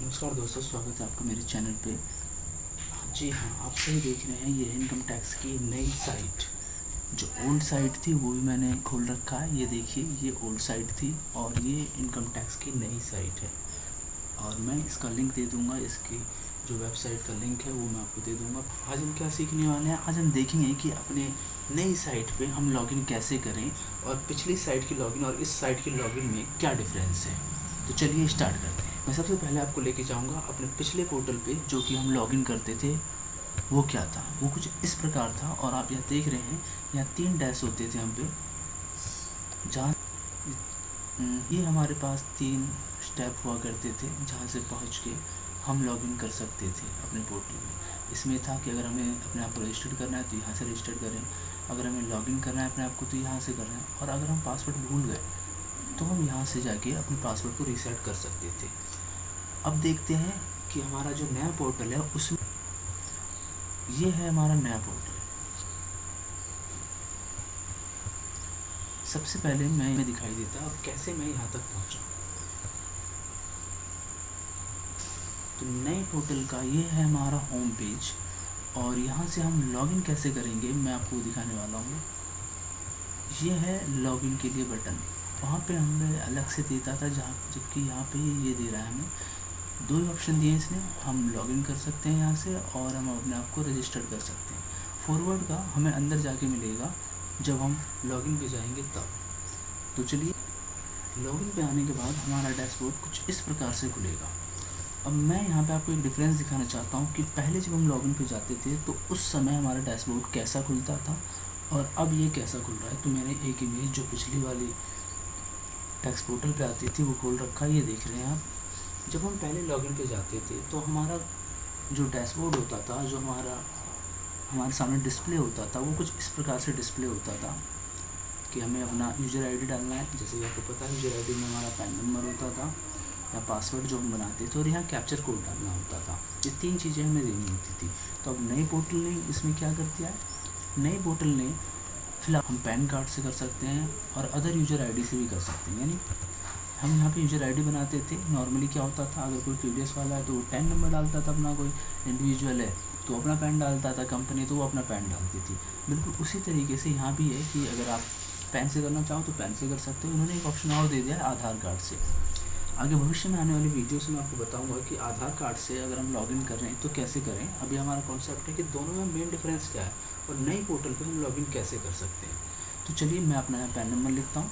नमस्कार दोस्तों, स्वागत है आपका मेरे चैनल पे। जी हाँ, आप सही देख रहे हैं। ये इनकम टैक्स की नई साइट, जो ओल्ड साइट थी वो भी मैंने खोल रखा है। ये देखिए, ये ओल्ड साइट थी और ये इनकम टैक्स की नई साइट है। और मैं इसका लिंक दे दूँगा, इसकी जो वेबसाइट का लिंक है वो मैं आपको दे दूँगा। आज हम क्या सीखने वाले हैं? आज हम देखेंगे कि अपने नई साइट पे हम लॉगिन कैसे करें और पिछली साइट की लॉगिन और इस साइट की लॉगिन में क्या डिफरेंस है। तो चलिए स्टार्ट करते हैं। मैं सबसे पहले आपको लेके जाऊंगा अपने पिछले पोर्टल पे, जो कि हम लॉगिन करते थे। वो क्या था? वो कुछ इस प्रकार था। और आप यहाँ देख रहे हैं, यहाँ 3 डैश होते थे हम पे, जहाँ ये हमारे पास 3 स्टेप हुआ करते थे, जहाँ से पहुँच के हम लॉगिन कर सकते थे अपने पोर्टल में। इसमें था कि अगर हमें अपने आप को रजिस्टर करना है तो यहाँ से रजिस्टर करें, अगर हमें लॉगिन करना है अपने आप को तो यहाँ से करना है, और अगर हम पासवर्ड भूल गए तो हम यहाँ से जाके अपने पासवर्ड को रीसेट कर सकते थे। अब देखते हैं कि हमारा जो नया पोर्टल है उसमें ये है हमारा नया पोर्टल। सबसे पहले मैं दिखाई देता और कैसे मैं यहाँ तक पहुँचा। तो नए पोर्टल का ये है हमारा होम पेज, और यहाँ से हम लॉगिन कैसे करेंगे मैं आपको दिखाने वाला हूँ। ये है लॉगिन के लिए बटन। वहाँ पे हमें अलग से देता था, जबकि यहाँ पे ये दे रहा है हमें। 2 ही ऑप्शन दिए इसने, हम लॉगिन कर सकते हैं यहाँ से और हम अपने आप को रजिस्टर कर सकते हैं। फॉरवर्ड का हमें अंदर जाके मिलेगा, जब हम लॉगिन पे जाएंगे तब। तो चलिए, लॉगिन पे आने के बाद हमारा डैशबोर्ड कुछ इस प्रकार से खुलेगा। अब मैं यहाँ पे आपको एक डिफरेंस दिखाना चाहता हूँ कि पहले जब हम लॉगिन पे जाते थे तो उस समय हमारा डैशबोर्ड कैसा खुलता था और अब ये कैसा खुल रहा है। तो मैंने एक इमेज जो पिछली वाली टैक्स पोर्टल पे आती थी वो खोल रखा है, ये देख रहे हैं आप। जब हम पहले लॉगिन पे जाते थे तो हमारा जो डैशबोर्ड होता था, जो हमारे सामने डिस्प्ले होता था, वो कुछ इस प्रकार से डिस्प्ले होता था कि हमें अपना यूज़र आईडी डालना है। जैसे कि आपको पता है, यूज़र आईडी में हमारा पैन नंबर होता था या पासवर्ड जो हम बनाते थे, और यहाँ कैप्चर कोड डालना होता था। ये 3 चीज़ें हमें देनी होती थी। तो अब नए पोर्टल ने इसमें क्या कर दिया है? नए पोर्टल ने फिलहाल हम पैन कार्ड से कर सकते हैं और अदर यूज़र आईडी से भी कर सकते हैं। यानी हम यहाँ पे यूज़र आईडी बनाते थे। नॉर्मली क्या होता था, अगर कोई टीडीएस वाला है तो वो पैन नंबर डालता था अपना, कोई इंडिविजुअल है तो अपना पैन डालता था, कंपनी तो वो अपना पैन डालती थी। बिल्कुल उसी तरीके से यहाँ भी है कि अगर आप पैन से करना चाहो तो पैन से कर सकते हो। उन्होंने एक ऑप्शन और दे दिया है आधार कार्ड से। आगे भविष्य में आने वाली वीडियोस में आपको बताऊंगा कि आधार कार्ड से अगर हम लॉगिन कर रहे हैं तो कैसे करें। अभी हमारा कॉन्सेप्ट है कि दोनों में मेन डिफरेंस क्या है और नई पोर्टल पे हम लॉगिन कैसे कर सकते हैं। तो चलिए, मैं अपना यहाँ पैन नंबर लिखता हूँ।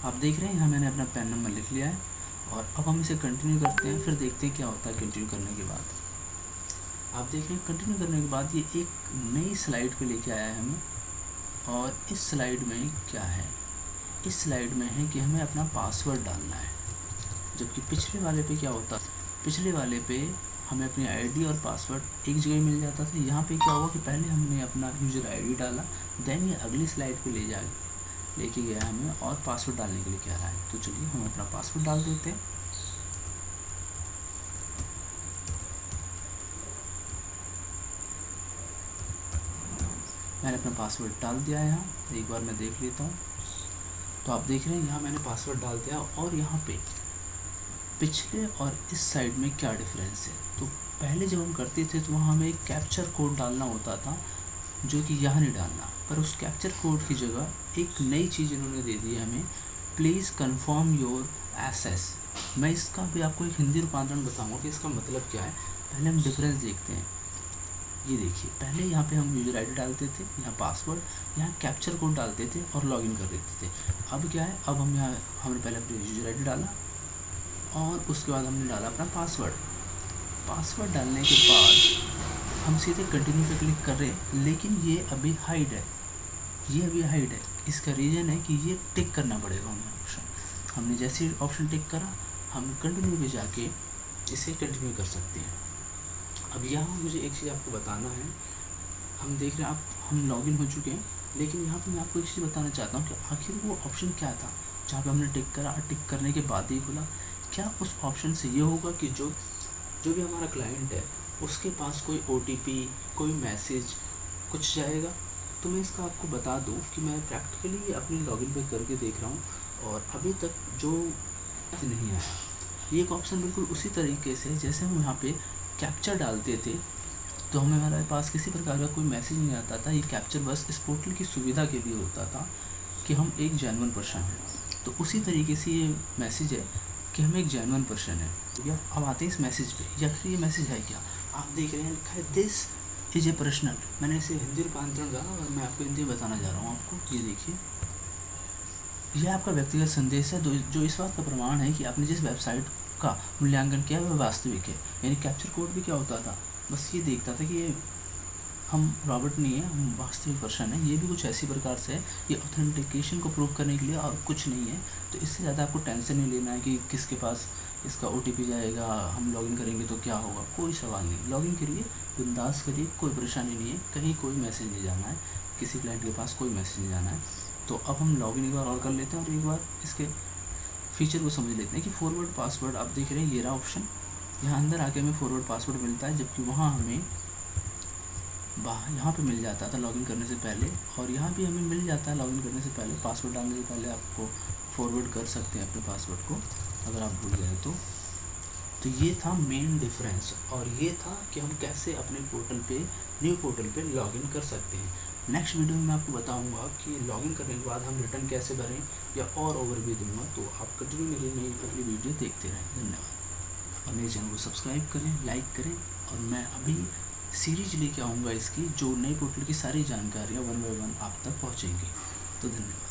आप देख रहे हैं यहाँ मैंने अपना पैन नंबर लिख लिया है, और अब हम इसे कंटिन्यू करते हैं, फिर देखते हैं क्या होता है कंटिन्यू करने के बाद। आप देख रहे हैं कंटिन्यू करने के बाद ये एक नई स्लाइड पे लेके आया है हमें। और इस स्लाइड में क्या है? इस स्लाइड में है कि हमें अपना पासवर्ड डालना है। जबकि पिछले वाले पे क्या होता, पिछले वाले पे हमें अपनी आईडी और पासवर्ड एक जगह मिल जाता था। यहाँ पे क्या हुआ कि पहले हमने अपना यूज़र आईडी डाला, देन ये अगली स्लाइड पे लेके गया हमें और पासवर्ड डालने के लिए कह रहा है। तो चलिए हम अपना पासवर्ड डाल देते हैं। मैंने अपना पासवर्ड डाल दिया है। यहाँ एक बार मैं देख लेता हूँ। तो आप देख रहे हैं यहाँ मैंने पासवर्ड डाल दिया, और यहाँ पे पिछले और इस साइड में क्या डिफरेंस है। तो पहले जब हम करते थे तो वहाँ हमें एक कैप्चर कोड डालना होता था, जो कि यहाँ नहीं डालना। पर उस कैप्चर कोड की जगह एक नई चीज़ इन्होंने दे दी है हमें, प्लीज़ कन्फर्म योर एसेस। मैं इसका भी आपको एक हिंदी रूपांतरण बताऊँगा कि इसका मतलब क्या है। पहले हम डिफरेंस देखते हैं। ये देखिए, पहले यहाँ पे हम यूज़र आईडी डालते थे, यहाँ पासवर्ड, यहाँ कैप्चर कोड डालते थे और लॉगिन कर देते थे। अब क्या है, अब हमने पहले अपनी यूज़र आईडी डाला और उसके बाद हमने डाला अपना पासवर्ड। पासवर्ड डालने के बाद हम सीधे कंटिन्यू पे क्लिक कर रहे हैं, लेकिन ये अभी हाइड है। ये अभी हाइड है। इसका रीज़न है कि ये टिक करना पड़ेगा हमें ऑप्शन। हमने जैसे ऑप्शन टिक करा, हम कंटिन्यू पे जाके इसे कंटिन्यू कर सकते हैं। अब यहाँ मुझे एक चीज़ आपको बताना है। हम देख रहे हैं, हम लॉगिन हो चुके हैं, लेकिन यहाँ पे मैं आपको एक चीज़ बताना चाहता हूँ कि आखिर वो ऑप्शन क्या था जहाँ पे हमने टिक करा, टिक करने के बाद ही खुला। क्या उस ऑप्शन से ये होगा कि जो भी हमारा क्लाइंट है उसके पास कोई OTP, कोई मैसेज कुछ जाएगा? तो मैं इसका आपको बता दूं कि मैं प्रैक्टिकली अपनी लॉगिन पे करके देख रहा हूँ और अभी तक जो नहीं आया। ये एक ऑप्शन बिल्कुल उसी तरीके से जैसे हम यहाँ पे कैप्चर डालते थे तो हमें हमारे पास किसी प्रकार का कोई मैसेज नहीं आता था। ये कैप्चर बस इस पोर्टल की सुविधा के लिए होता था कि हम एक जेन्युइन पर्सन हैं। तो उसी तरीके से ये मैसेज है कि हम एक जेन्युइन पर्सन है। या अब आते हैं इस मैसेज पे, या फिर ये मैसेज है क्या, आप देख रहे हैं लिखा है दिस इज ए पर्सनल। मैंने इसे हिंदी रूपांतरण करा और मैं आपको हिंदी बताना जा रहा हूँ आपको। ये देखिए, यह आपका व्यक्तिगत संदेश है जो इस बात का प्रमाण है कि आपने जिस वेबसाइट का मूल्यांकन किया वह वास्तविक है। यानी कैप्चर कोड भी क्या होता था, बस ये देखता था कि ये हम रॉबर्ट नहीं है, हम वास्तविक पर्सन है। ये भी कुछ ऐसी प्रकार से है, ये ऑथेंटिकेशन को प्रूव करने के लिए और कुछ नहीं है। तो इससे ज़्यादा आपको टेंशन नहीं लेना है कि किसके पास इसका OTP जाएगा, हम लॉगिन करेंगे तो क्या होगा, कोई सवाल नहीं। लॉगिन करिए, बिंदास करिए, कोई परेशानी नहीं है, कहीं कोई मैसेज नहीं जाना है, किसी क्लाइंट के पास कोई मैसेज नहीं जाना है। तो अब हम लॉगिन एक बार और कर लेते हैं और एक बार इसके फीचर को समझ लेते हैं कि फॉरवर्ड पासवर्ड। आप देख रहे हैं ये रहा ऑप्शन, यहाँ अंदर आके हमें फॉरवर्ड पासवर्ड मिलता है, जबकि वहाँ हमें यहाँ पे मिल जाता था लॉगिन करने से पहले, और यहाँ भी हमें मिल जाता है लॉगिन करने से पहले। पासवर्ड डालने से पहले आपको फॉरवर्ड कर सकते हैं अपने पासवर्ड को अगर आप भूल गए तो। ये था मेन डिफरेंस, और ये था कि हम कैसे अपने पोर्टल पे, न्यू पोर्टल पे लॉगिन कर सकते हैं। नेक्स्ट वीडियो में मैं आपको बताऊंगा कि लॉगिन करने के बाद हम रिटर्न कैसे भरें, या और ओवरव्यू दूंगा। तो आप कंटिन्यू मेरी नई अगली वीडियो देखते रहें। धन्यवाद। और मेरे चैनल को सब्सक्राइब करें, लाइक करें, और मैं अभी सीरीज लेके आऊँगा इसकी, जो नई पोर्टल की सारी जानकारियाँ 1 बाय 1 आप तक पहुँचेंगी। तो धन्यवाद।